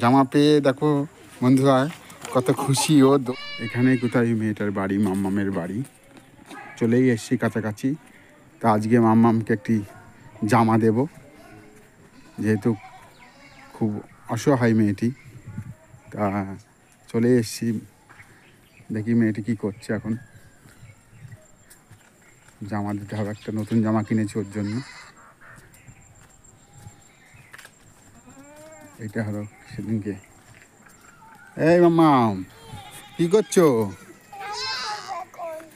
জামা পেয়ে দেখো বন্ধুরা কত খুশি ও। এখানে কোথায় মেয়েটার বাড়ি, মাম্মামের বাড়ি। চলেই এসছি কাছাকাছি। তা আজকে মাম্মামকে একটি জামা দেব, যেহেতু খুব অসহায় মেয়েটি। তা চলে এসছি, দেখি মেয়েটি কী করছে এখন। জামা দিতে হবে, একটা নতুন জামা কিনেছি ওর জন্য। এটা হলো সেদিনকে। এই মাম্মাম কী করছো?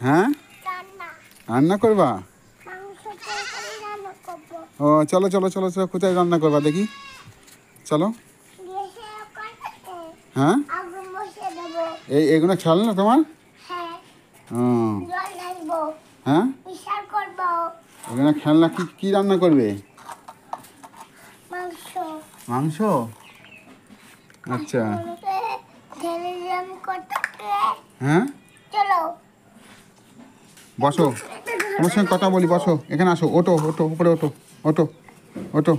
হ্যাঁ, রান্না করবা? ও চলো চলো চলো চলো, কোথায় রান্না করবা দেখি, চলো। হ্যাঁ, এইগুলো খেলনা তোমার? হ্যাঁ, এখানে খেলনা কি কি রান্না করবে? মাংস। আচ্ছা, হ্যাঁ বসো, তোমার সঙ্গে কথা বলি, বসো এখানে, আসো, ওটো ওটো উপরে ওটো, ওটো ওটো।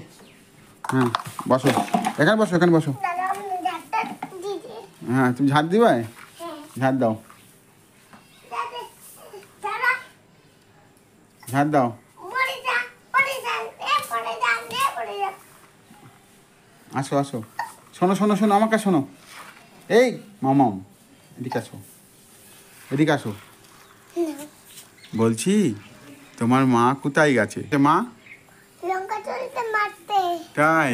হ্যাঁ বসো, এখানে বসো, এখানে বসো। হ্যাঁ তুমি ঝাড় দিবে, ঝাড় দাও, ঝাড় দাও। আসো আসো, শোনো শোনো শোনো, আমাকে শোনো। এই মামাম, এদিকে আসো, এদিকে আসো। বলছি তোমার মা কোথায় গেছে? মা তাই?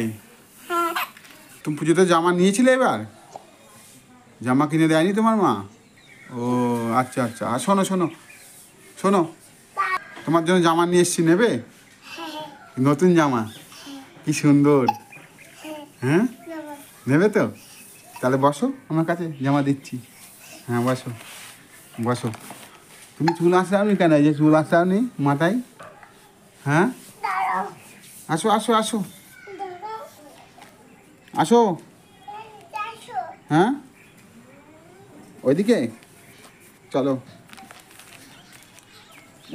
তুমি পুজোতে জামা নিয়েছিলে এবার? জামা কিনে দেয়নি তোমার মা? ও আচ্ছা আচ্ছা। আর শোনো শোনো শোনো, তোমার জন্য জামা নিয়ে এসছি, নেবে? নতুন জামা, কি সুন্দর। হ্যাঁ নেবে তো? তাহলে বসো আমার কাছে, জামা দিচ্ছি। হ্যাঁ বসো বসো। তুমি চুল আসলাওনি কেন? এই যে চুল আসলাওনি মাথায়। হ্যাঁ আসো আসো আসো আসো। হ্যাঁ ওইদিকে চলো।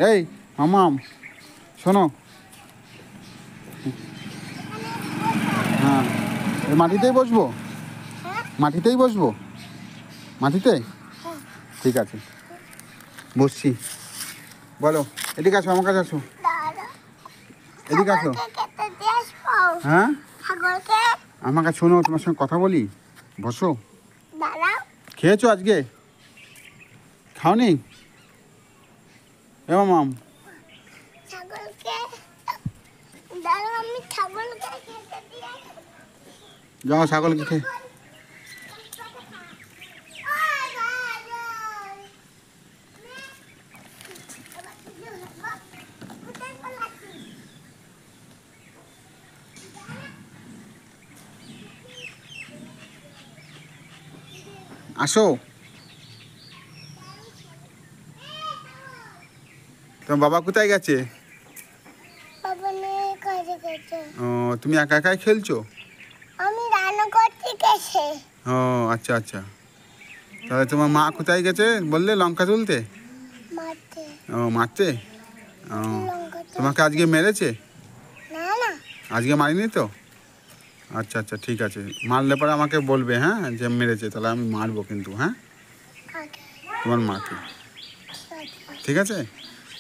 এই মামাম শোনো, হ্যাঁ এই মাটিতেই বসবো, মাটিতেই বসবো, মাটিতে? ঠিক আছে বসছি। বলো, এদিকে আসো, আমার কাছে আসো, এদিকে আসো। হ্যাঁ আমার কাছে শোনো, তোমার সঙ্গে কথা বলি, বসো। খেয়েছো আজকে? খাওনি? এ মামাম যাও ছাগলকে খেয়ে। আসো। তোমার বাবা কোথায় গেছে? ও তুমি একা একাই খেলছো? আমি রান্না করতে গেছে। ও আচ্ছা আচ্ছা। তাহলে তোমার মা কোথায় গেছে বললে? লঙ্কা তুলতে? মাঠে। ও মারতে? ও তোমাকে আজকে মেরেছে? না না, আজকে মারিনি তো? আচ্ছা আচ্ছা ঠিক আছে, মারলে পরে আমাকে বলবে, হ্যাঁ যে মেরেছে, তাহলে আমি মারবো কিন্তু। হ্যাঁ তোমার মাকে, ঠিক আছে?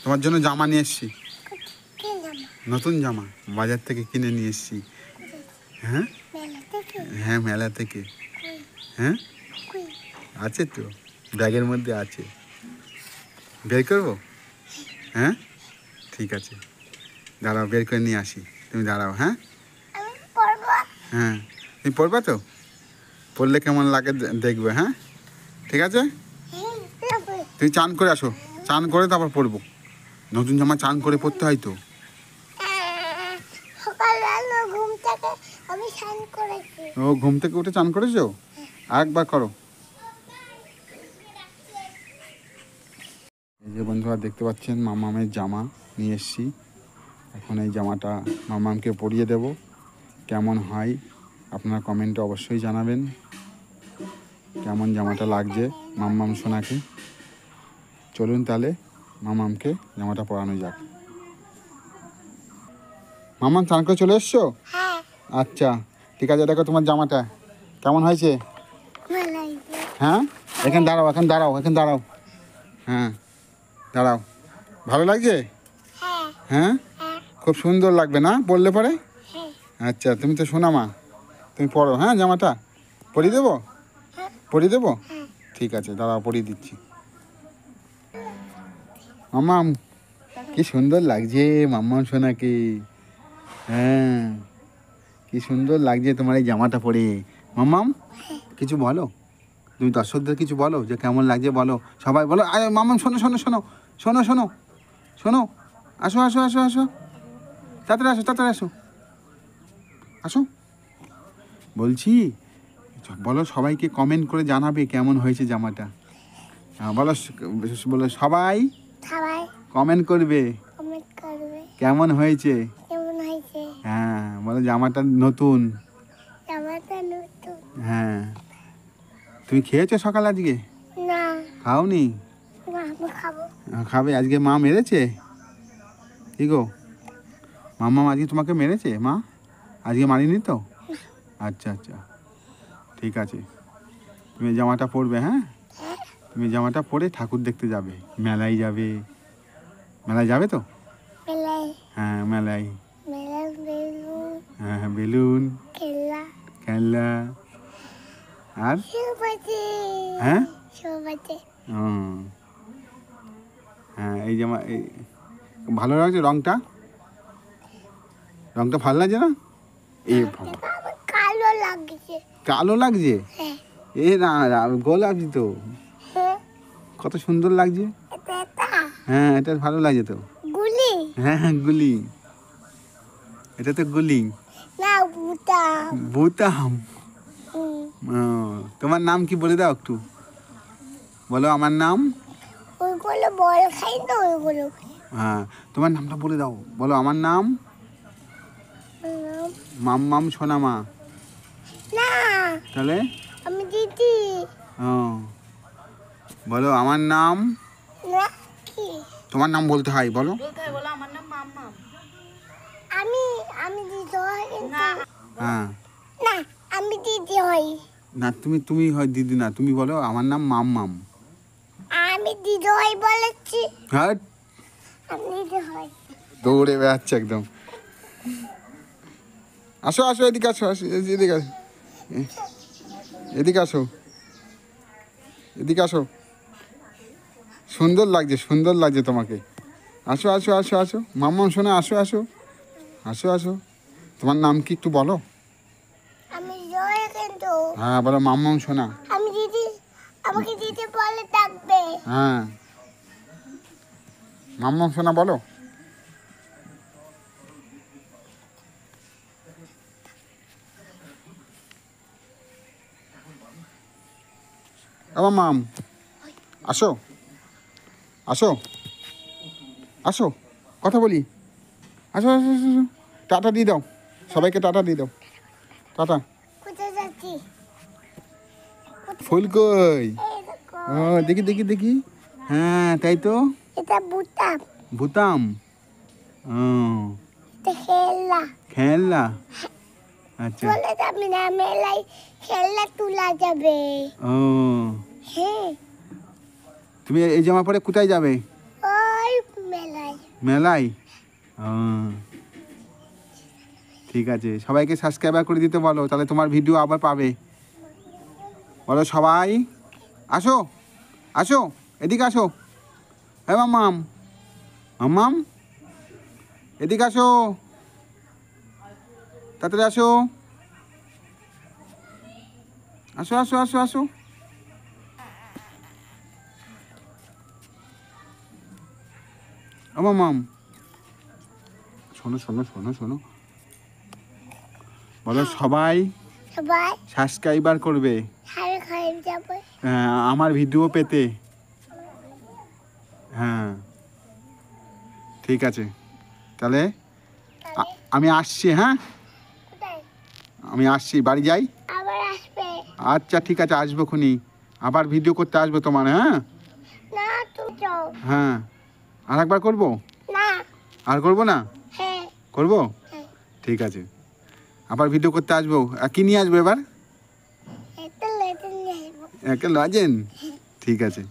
তোমার জন্য জামা নিয়ে এসছি, নতুন জামা বাজার থেকে কিনে নিয়ে এসছি। হ্যাঁ হ্যাঁ মেলা থেকে। হ্যাঁ আছে তো, ব্যাগের মধ্যে আছে, বের করবো? হ্যাঁ ঠিক আছে, দাঁড়াও বের করে নিয়ে আসি, তুমি দাঁড়াও। হ্যাঁ হ্যাঁ তুমি পড়বা তো? পড়লে কেমন লাগে দেখবে। হ্যাঁ ঠিক আছে, তুমি চান করে আসো, চান করে তারপর পরবো। নতুন জামা চান করে পরতে হয় তো। ও ঘুম থেকে উঠে চান করেছো? আরেকবার করো। এই যে বন্ধুরা দেখতে পাচ্ছেন মামামের জামা নিয়ে এসছি। এখন এই জামাটা মামামকে পরিয়ে দেব। কেমন হয় আপনারা কমেন্টে অবশ্যই জানাবেন, কেমন জামাটা লাগছে মাম্মাম সোনাকে। চলুন তাহলে মামামকে জামাটা পরানো যাক। মামাম চান করে চলে এসছো? আচ্ছা ঠিক আছে, দেখো তোমার জামাটা কেমন হয়েছে? ভালো লাগছে। হ্যাঁ, এখানে দাঁড়াও, এখানে দাঁড়াও, এখানে দাঁড়াও। হ্যাঁ, দাঁড়াও। ভালো লাগছে? হ্যাঁ হ্যাঁ, হ্যাঁ খুব সুন্দর লাগবে না পরলে পরে? হ্যাঁ আচ্ছা, তুমি তো শোনা মা, তুমি পরো। হ্যাঁ, জামাটা পরিয়ে দেবো? হ্যাঁ পরিয়ে দেবো? হ্যাঁ। ঠিক আছে, দাঁড়াও, পরিয়ে দিচ্ছি। মাম্মাম, কি সুন্দর লাগছে মাম্মাম সোনাকে। হ্যাঁ, কি সুন্দর লাগছে তোমার এই জামাটা পরে। মাম্মাম, কিছু বলো, তুমি দর্শকদের কিছু বলো যে কেমন লাগছে বলো। সবাই বলো, আরে মাম্মাম শোনো শোনো শোনো শোনো শোনো শোনো, আসো আসো আসো আসো, তাড়াতাড়ি আসো, তাড়াতাড়ি আসো, আসো। বলছি, বলো সবাইকে কমেন্ট করে জানাবে কেমন হয়েছে জামাটা। বলো, বলো সবাই সবাই কমেন্ট করবে কমেন্ট করবে কেমন হয়েছে। কেমন হয়েছে। হ্যাঁ, বলো জামাটা নতুন। জামাটা নতুন। হ্যাঁ, তুমি খেয়েছো সকাল আজকে? না খাওনি? না আমি খাবো। খাবে? আজকে মা মেরেছে? কি গো, মাম্মা আজকে তোমাকে মেরেছে মা? আজকে মারিনি তো? আচ্ছা আচ্ছা, ঠিক আছে। তুমি এই জামাটা পরবে? হ্যাঁ, তুমি জামাটা পরে ঠাকুর দেখতে যাবে, মেলায় যাবে। মেলায় যাবে তো? মেলায় হ্যাঁ, মেলায়। মেলায় বেলুন হ্যাঁ হ্যাঁ, বেলুন, খেলা খেলনা, আর সব আছে। হ্যাঁ সব আছে। হুম, হ্যাঁ, এই জামা এই ভালো লাগছে রংটা? রংটা ভালো লাগছে না? এ বাবা, আমার কালো লাগছে। কালো লাগছে? হ্যাঁ এ না না, গোলাপি তো, হ্যাঁ কত সুন্দর লাগছে। এটা হ্যাঁ, এটা ভালো লাগছে তো। গুলি হ্যাঁ হ্যাঁ, গুলি, এটা তো গুলি। না বুটা। বুতাম। ও, তোমার নাম কি বলে দাও একটু, বলো আমার নাম। ওইগুলো বল খাই তো ওইগুলো। হ্যাঁ, তোমার নামটা বলে দাও, বলো আমার নাম মাম্মাম সোনামা। না তাহলে আমি দিদি। ও, বলো আমার নাম। না কি তোমার নাম বলতে হয়, বলো। আমি আমি দিদি হই কিন্তু হ্যাঁ, না আমি দিদি হই। না তুমি তুমি হয় দিদি না, তুমি বলো আমার নাম মাম্মাম। আমি দিদি হই বলেছি। হ্যাঁ, আমি দিদি হই। দৌড়ে বেড়াচ্ছে একদম। আসো আসো, এদিকে আসো, আসো এদিকে আসো, এদিকে আসো, এদিকে আসো। সুন্দর লাগছে, সুন্দর লাগছে তোমাকে। আসো আসো আসো আসো, মাম্মাম শোনা, আসো আসো আসো আসো। তোমার নাম কি একটু বলো? আমি জয় কিন্তু হ্যাঁ, বলো মাম্মাম শোনা। আমি দিদি আমাকে দিদি বলে ডাকবে। হ্যাঁ, মাম্মাম শোনা বলো। আমার মাম, আসো আসো আসো, কথা বলি। আসো আসো আসো আসো। টাটা দিয়ে দাও, সবাইকে টাটা দিয়ে দাও, টাটা। কোথায় যাচ্ছি? ফুল কই? এই দেখো ও, দেখি দেখি দেখি। হ্যাঁ, তাই তো, এটা বুতাম। ভুতাম। ও, এটা খেলনা। খেলনা। আচ্ছা। চলে যাবি না মেলায় খেলনা তোলা যাবে। ও, হ্যাঁ তুমি এই জামা পরে কোথায় যাবে? ওই মেলায়। মেলায়। ও, ঠিক আছে, সবাইকে সাবস্ক্রাইবার করে দিতে বলো, তাহলে তোমার ভিডিও আবার পাবে। বলো সবাই আসো আসো, এদিকে আসো। হ্যাঁ মাম্মাম, মাম্মাম এদিকে আসো, তাড়াতাড়ি আসো, আসো আসো আসো আসো। ও মাম্মাম, শোনো শোনো শোনো শোনো, বলো সবাই সবাই সাবস্ক্রাইবার করবে হারে খাই যাবে। আমার ভিডিও পেতে। হ্যাঁ, ঠিক আছে, তাহলে আমি আসছি। হ্যাঁ, কোথায় আমি আসছি, বাড়ি যাই। আবার আসবে? আচ্ছা ঠিক আছে, আসবো খুনি, আবার ভিডিও করতে আসবো তোমার। হ্যাঁ না তুমি যাও। হ্যাঁ, আর একবার করবো? না আর করবো না? হ্যাঁ করবো, হ্যাঁ ঠিক আছে, আবার ভিডিও করতে আসবো। আর কি নিয়ে আসবো এবার? এটা লেটে নিয়ে আসবো। একে লজেন ঠিক আছে